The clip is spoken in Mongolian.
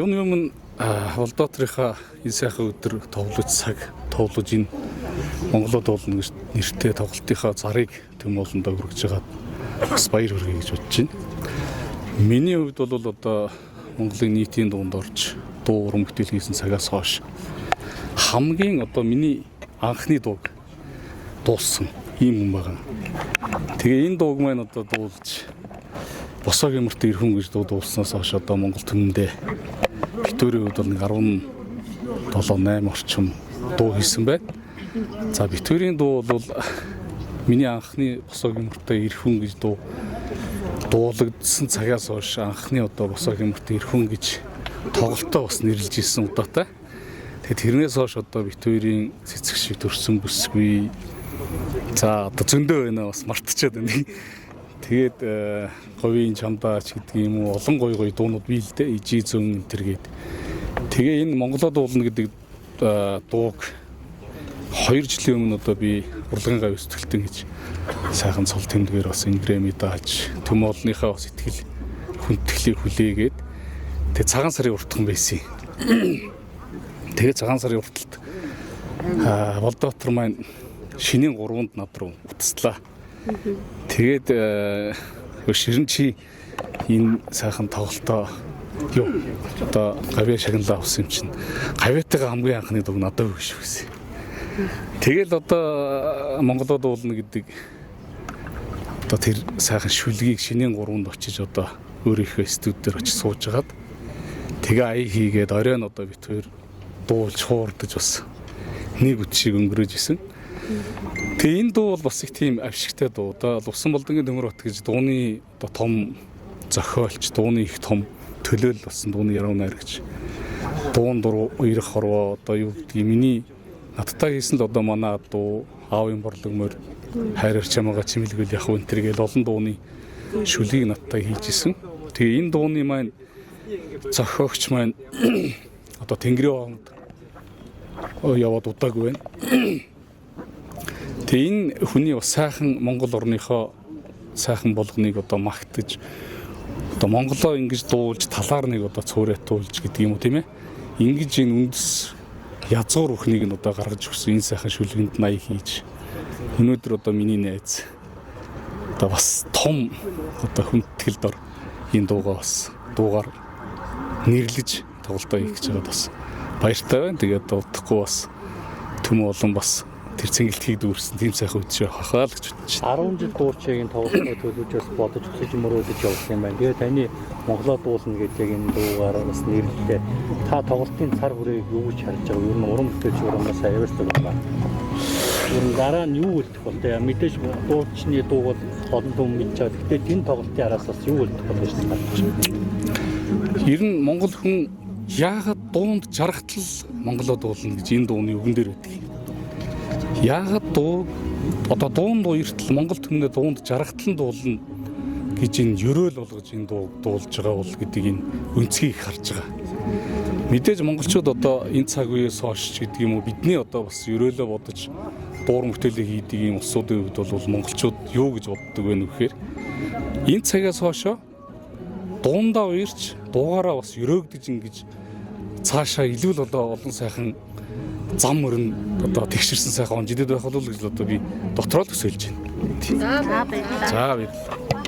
Өмнө Улдаанбаатарынхаа энэ сайхан өдөр тоглож цаг тоглож энэ Монголд болно гэж нэртэй тоглолтынхаа зарыг Төмөөлөндөө хүргэж байгаа бас баяр хүргэе гэж бодож байна. Миний хувьд бол одоо Монголын нийтийн дунд орж дуу уран бүтээл хийсэн цагаас хойш хамгийн одоо миний анхны дууг дуулсан ийм хүн байгаа. Тэгээ энэ дууг маань одоо дуулж босоо гэмэрт ирхэн гэж дуулснаас хойш одоо Монгол түмэндээ битүүрийн хувьд бол 17-8 орчим дуу хийсэн байна. За битүүрийн дуу бол миний анхны босоо гэмэртээ ирхэн гэж дуулагдсан цагаас хойш анхны одоо босоо гэмэртээ ирхэн гэж тоглолтоо бас нэрлэж ирсэн удаатай. Тэгээд тэрнээс хойш одоо битүүрийн цэцэг шиг төрсөн бүсгүй. За одоо зөндөө байна бас мартчихад байна. Тэгээд говийн чамдаач гэдэг юм уу олон гоё дуунууд бий л дээ. Ижи зөн тэргээд. Тэгээ энэ Монголоо дуулна гэдэг дууг 2 жилийн өмнө одоо би урлагийн гавь өсөлтөлтөн гэж сайхан цол тэмдгээр бас ингрэмий дааж Төмөөлнийхаа бас ихтгэл хүндэтгэлийг хүлээгээд тэгээ цагаан сарын уртхан байсан. Тэгээ цагаан сарын урталт Улдаанбаатар маань шинийн 3-нд над руу утаслаа. Тэгээд ширэн чи энэ сайхан тоглолтоо одоо гавья шагналаа авсан юм чинь гавьятайгаа хамгийн анхны дуг надад өгш байсан. Тэгэл одоо Монголд уулна гэдэг одоо тэр сайхан шүлгийг шинийн 3-нд очиж одоо өөрийнхөө студ дээр очиж суужгаад тэгээ ая хийгээд оройн одоо бит хоёр дуулж хуурдаж бас нэг үт шиг өнгөрөөж исэн. Тэгээ энэ дуу бол бас их тийм авшигтай дуу. Одоо Лувсан болдонгийн Төмөр бат гэж дууны одоо том зохиолч, дууны их том төлөөлөл болсон дууны яруу найр гэж. Дуун дуруу уярах хорвоо одоо юу гэдгийг миний надтай хийсэн л одоо манай дуу аавын борлог мөр хайраар чамаага чимэлгэл яг энэ төргээл олон дууны шүлгийг надтай хийж исэн. Тэгээ энэ дууны маань зохиогч маань одоо Тэнгэрийн хооронд яваад удаагүй байна. Тэгээ энэ хүний бас сайхан Монгол орныхоо сайхан болгоныг одоо магтаж одоо Монголоо ингэж дуулж талаар нэг одоо цуурайтуулж гэдэг юм уу тийм ээ. Ингэж энэ үндэс язгуур бүхнийг нь одоо гаргаж өгсөн энэ сайхан шүлгэнд 80 хийж өнөөдөр одоо миний найз одоо бас том одоо хүндэтгэлд ор энэ дуугаа бас дуугаар нэрлэж тоглолтоо хийх гэж байгаад бас баяртай байна. Тэгээд удахгүй бас Төмөөлөн бас тэр цэнгэлтгийг дүүрсэн тийм сайхан үдшээ хахаа л гэж бодчих. 10 жил дуурчагийн тоглолтоо төлөвлөж бас бодож өсөж мөрөөдөж явуулсан юм байна. Тэгээ таны Монголоо дуулна гэдэг энэ дуугаар бас нэрлэлээ. Та тоглолтын цар хүрээг юу гэж харж байгаа? Ер нь уран бүтээлч урамаас авьяастай байна. Ер нь дараа нь юу үлдэх бол тэ мэдээж дуучны дуу бол олон том мэдж байгаа. Гэхдээ энэ тоглолтын араас бас юу үлдэх бол гэж бодож байна. Ер нь монгол хүн яагаад дуунд жаргатал Монголоо дуулна гэж энэ дууны үгэн дээр байдаг. Яагаад дуу одоо дуунд уяртал Монгол түмнээ дуунд жаргатал дуулна гэж энэ ерөөл болгож энэ дууг дуулж байгаа бол гэдэг энэ өнцгийг харж байгаа. Мэдээж монголчууд одоо энэ цаг үеэс хойш гэдэг юм уу бидний одоо бас ерөөлөө бодож дууран бүтээлээ хийдэг юм улсуудын хувьд бол монголчууд юу гэж боддог вэ нөхөр энэ цагаас хойшоо дуундаа уярч дуугаараа бас өрөөгдөж ингэж цаашаа илүү л одоо олон сайхан зам мөрн одоо тэгшэрсэн сайхан он жилэд байх бол гэж одоо би дотроо л төсөөлж байна. За баярлалаа. За баярлалаа.